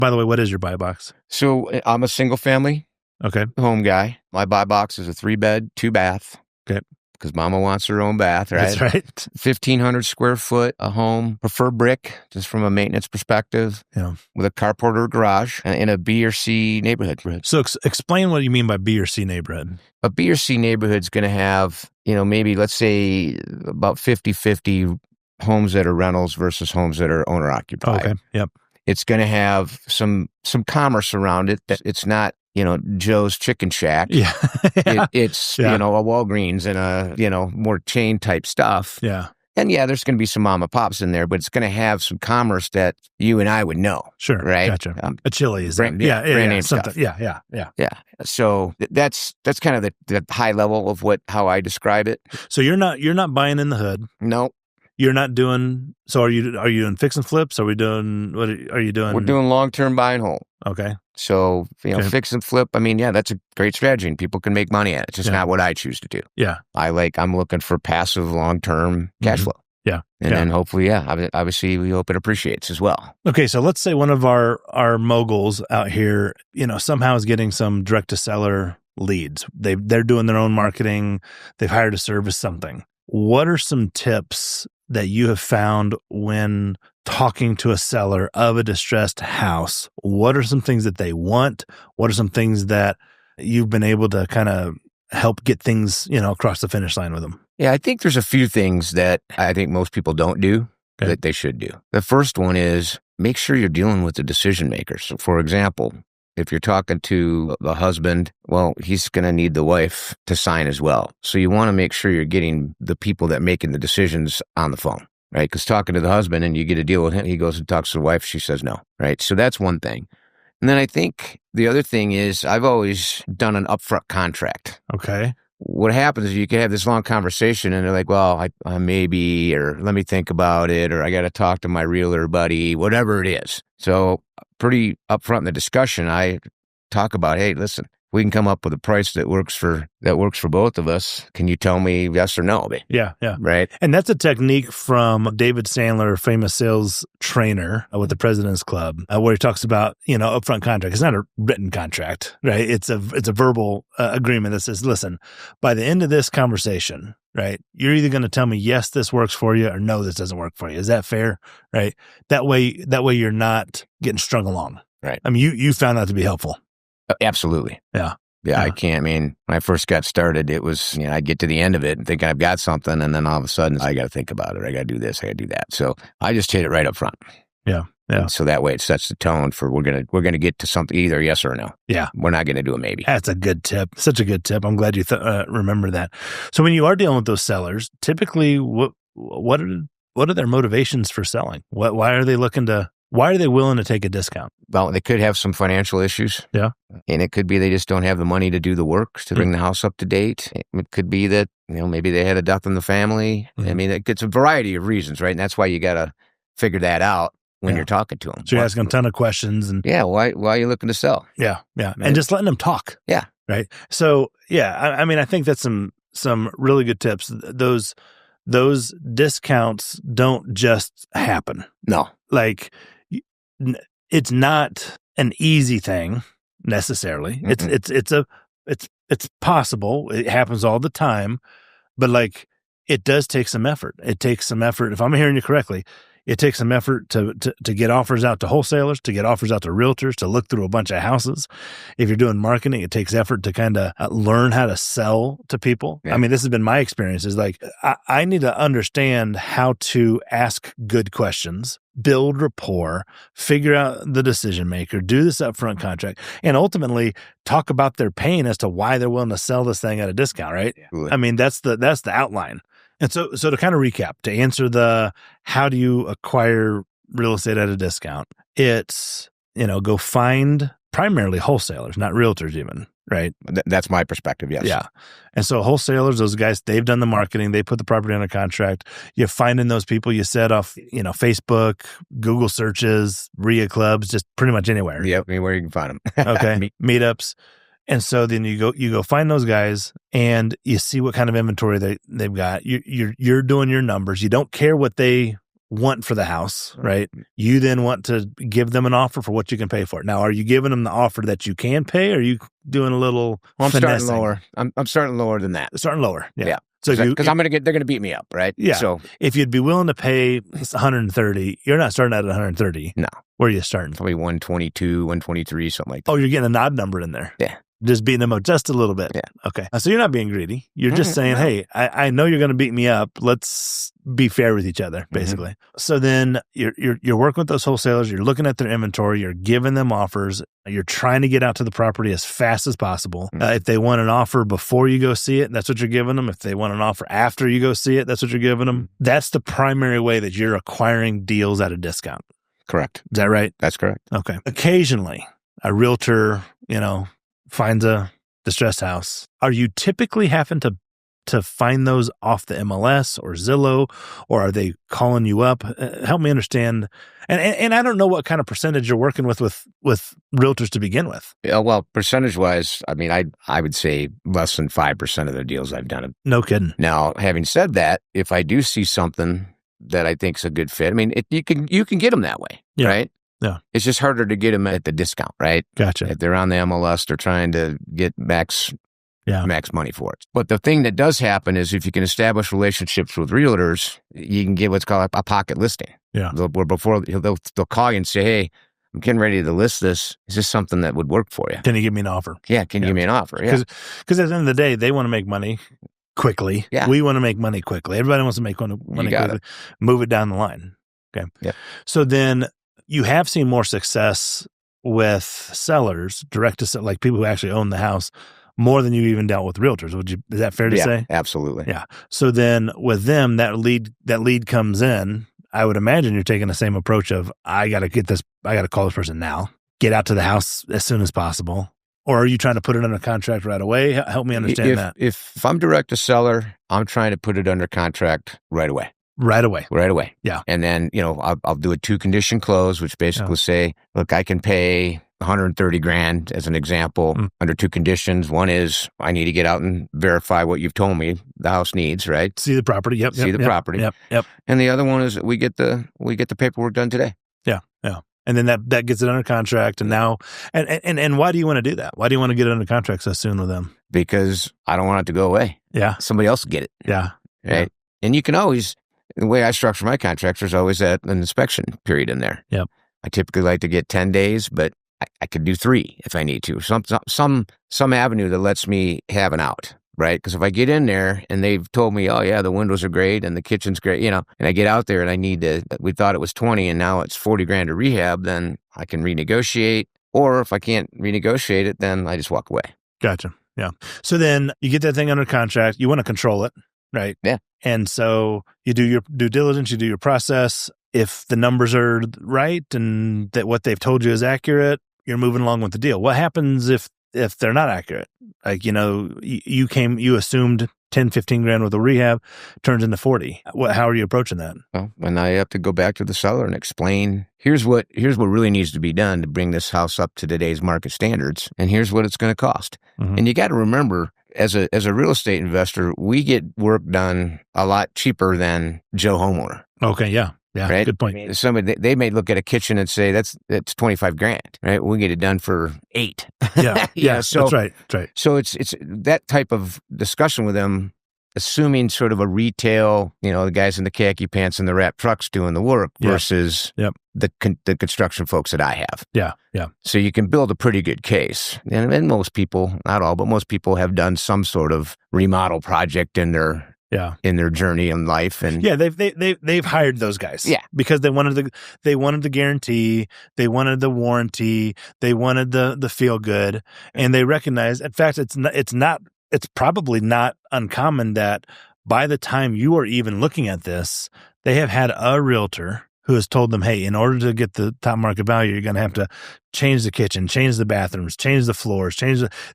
By the way, what is your buy box? So I'm a single family home guy. My buy box is a 3-bed, 2-bath. Okay. Because mama wants her own bath, right? That's right. 1,500 square foot, a home, prefer brick, just from a maintenance perspective, with a carport or garage, in a B or C neighborhood. So explain what you mean by B or C neighborhood. A B or C neighborhood's going to have, maybe let's say about 50-50 homes that are rentals versus homes that are owner occupied. Okay. Yep. It's going to have some commerce around it. That it's not, Joe's Chicken Shack. Yeah. It's a Walgreens and a, more chain type stuff. Yeah. And there's going to be some mom and pops in there, but it's going to have some commerce that you and I would know. Sure. Right. Gotcha. A Chili's. Brand name something. stuff. Yeah. So that's kind of the high level of how I describe it. So you're not buying in the hood. No. You're not doing. So are you doing fix and flips? Are you doing? We're doing long-term buy and hold. Okay. So, fix and flip. I mean, that's a great strategy and people can make money at it. It's just not what I choose to do. Yeah. I'm looking for passive long-term cash flow. Yeah. And then hopefully, obviously we hope it appreciates as well. Okay. So let's say one of our moguls out here, somehow is getting some direct to seller leads. They're doing their own marketing. They've hired a service, something. What are some tips that you have found when talking to a seller of a distressed house? What are some things that they want? What are some things that you've been able to kind of help get things, across the finish line with them? Yeah, I think there's a few things that I think most people don't do that they should do. The first one is make sure you're dealing with the decision makers. So for example, if you're talking to the husband, well, he's going to need the wife to sign as well. So you want to make sure you're getting the people that making the decisions on the phone, right? Because talking to the husband and you get a deal with him, he goes and talks to the wife, she says no, right? So that's one thing. And then I think the other thing is I've always done an upfront contract. Okay. What happens is you can have this long conversation and they're like, well, I maybe, or let me think about it, or I got to talk to my realtor buddy, whatever it is. So pretty upfront in the discussion, I talk about, hey, listen, we can come up with a price that works for both of us. Can you tell me yes or no? Yeah. Right. And that's a technique from David Sandler, famous sales trainer with the President's Club, where he talks about, upfront contract. It's not a written contract, right? It's a verbal agreement that says, listen, by the end of this conversation, right, you're either going to tell me, yes, this works for you, or no, this doesn't work for you. Is that fair? Right. That way you're not getting strung along. Right. I mean, you found that to be helpful. Absolutely. Yeah. I can't. I mean, when I first got started, it was, I'd get to the end of it and think I've got something. And then all of a sudden I got to think about it. I got to do this. I got to do that. So I just hit it right up front. Yeah. And so that way it sets the tone for we're going to get to something, either yes or no. Yeah. We're not going to do a maybe. That's a good tip. Such a good tip. I'm glad you remember that. So when you are dealing with those sellers, typically what are their motivations for selling? Why are they willing to take a discount? Well, they could have some financial issues. Yeah. And it could be they just don't have the money to do the work to bring the house up to date. It could be that, maybe they had a death in the family. Mm-hmm. I mean, it's a variety of reasons, right? And that's why you got to figure that out when you're talking to them. So you're asking a ton of questions. And why are you looking to sell? Yeah. And just letting them talk. Yeah. Right. So, I mean, I think that's some really good tips. Those discounts don't just happen. No. Like, it's not an easy thing necessarily. Mm-hmm. It's possible. It happens all the time, but like it does take some effort. It takes some effort. If I'm hearing you correctly, it takes some effort to get offers out to wholesalers, to get offers out to realtors, to look through a bunch of houses. If you're doing marketing, it takes effort to kind of learn how to sell to people. Yeah. I mean, this has been my experience is like, I need to understand how to ask good questions, build rapport, figure out the decision maker, do this upfront contract, and ultimately talk about their pain as to why they're willing to sell this thing at a discount, right? Yeah. I mean, that's the outline. And so to kind of recap, to answer the how do you acquire real estate at a discount, it's, go find primarily wholesalers, not realtors even, right? That's my perspective, yes. Yeah. And so wholesalers, those guys, they've done the marketing, they put the property under contract. You're finding those people, you set off, Facebook, Google searches, RIA clubs, just pretty much anywhere. Yep, anywhere you can find them. Okay, meetups. And so then you go find those guys and you see what kind of inventory they've got. You're doing your numbers. You don't care what they want for the house, right? You then want to give them an offer for what you can pay for it. Now, are you giving them the offer that you can pay, or are you doing a little I'm finessing? starting lower. I'm starting lower than that. Starting lower. Yeah. Yeah. So because they're going to beat me up, right? Yeah. So if you'd be willing to pay 130, you're not starting at 130. No. Where are you starting? Probably 122, 123, something like that. Oh, you're getting a nod number in there. Yeah. Just beating them up just a little bit. Yeah. Okay. So you're not being greedy. You're just saying, hey, I know you're going to beat me up. Let's be fair with each other, basically. So then you're working with those wholesalers. You're looking at their inventory. You're giving them offers. You're trying to get out to the property as fast as possible. If they want an offer before you go see it, that's what you're giving them. If they want an offer after you go see it, that's what you're giving them. That's the primary way that you're acquiring deals at a discount. Correct. Is that right? That's correct. Okay. Occasionally, a realtor, finds a distressed house. Are you typically having to find those off the MLS or Zillow, or are they calling you up? Help me understand. And I don't know what kind of percentage you're working with realtors to begin with. Yeah, well, percentage-wise, I mean, I would say less than 5% of the deals I've done. No kidding. Now, having said that, if I do see something that I think is a good fit, I mean, you can get them that way, right? Yeah. It's just harder to get them at the discount, right? Gotcha. If they're on the MLS, they're trying to get max money for it. But the thing that does happen is if you can establish relationships with realtors, you can get what's called a pocket listing. Yeah. They'll call you and say, hey, I'm getting ready to list this. Is this something that would work for you? Can you give me an offer? Yeah. Can you give me an offer? Yeah. Because at the end of the day, they want to make money quickly. Yeah. We want to make money quickly. Everybody wants to make money quickly. Move it down the line. Okay. Yeah. So then you have seen more success with sellers, direct to sell, like people who actually own the house, more than you even dealt with realtors. Is that fair to say? Absolutely. Yeah. So then with them, that lead comes in. I would imagine you're taking the same approach of, I got to call this person now, get out to the house as soon as possible. Or are you trying to put it under contract right away? Help me understand that. If I'm direct to seller, I'm trying to put it under contract right away. Right away. Yeah. And then, I'll do a 2-condition close, which basically say, look, I can pay $130,000 as an example under 2 conditions. One is I need to get out and verify what you've told me the house needs, right? See the property. Yep. See the property. Yep. And the other one is we get the paperwork done today. Yeah. And then that gets it under contract. And now, and why do you want to do that? Why do you want to get it under contract so soon with them? Because I don't want it to go away. Yeah. Somebody else will get it. Yeah. Right. Yeah. And you can always, the way I structure my contracts, there's always an inspection period in there. Yep. I typically like to get 10 days, but I could do 3 if I need to. Some avenue that lets me have an out, right? Because if I get in there and they've told me, oh yeah, the windows are great and the kitchen's great, and I get out there and we thought it was 20 and now it's $40,000 to rehab, then I can renegotiate. Or if I can't renegotiate it, then I just walk away. Gotcha. Yeah. So then you get that thing under contract. You want to control it, right? Yeah. And so you do your due diligence, you do your process. If the numbers are right and that what they've told you is accurate, you're moving along with the deal. What happens if they're not accurate? Like, you assumed 10, 15 grand worth of rehab turns into 40. How are you approaching that? Well, and I have to go back to the seller and explain, here's what really needs to be done to bring this house up to today's market standards. And here's what it's going to cost. Mm-hmm. And you got to remember, as a real estate investor, we get work done a lot cheaper than Joe homeowner. Okay. Yeah. Yeah, right? Good point. Somebody they may look at a kitchen and say that's $25,000, right? We get it done for $8,000. Yeah, so that's right. So it's that type of discussion with them, assuming sort of a retail, the guys in the khaki pants and the wrap trucks doing the work versus the construction folks that I have. Yeah. So you can build a pretty good case, and most people, not all, but most people have done some sort of remodel project in their journey in life. And they've hired those guys. Yeah. Because they wanted the guarantee, they wanted the warranty, they wanted the feel good, and they recognize, in fact, it's probably not uncommon that by the time you are even looking at this, they have had a realtor who has told them, hey, in order to get the top market value, you're going to have to change the kitchen, change the bathrooms, change the floors,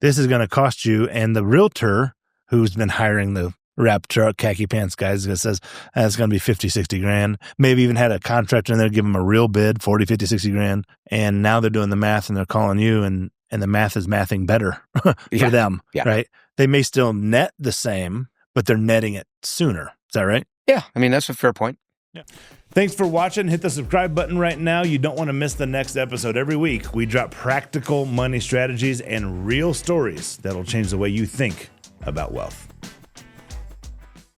this is going to cost you. And the realtor who's been hiring the wrap truck, khaki pants guys says, it's going to be 50, 60 grand. Maybe even had a contractor in there give them a real bid, 40, 50, 60 grand. And now they're doing the math and they're calling you and the math is mathing better for them, right? They may still net the same, but they're netting it sooner. Is that right? Yeah. I mean, that's a fair point. Yeah. Thanks for watching. Hit the subscribe button right now. You don't want to miss the next episode. Every week, we drop practical money strategies and real stories that'll change the way you think about wealth.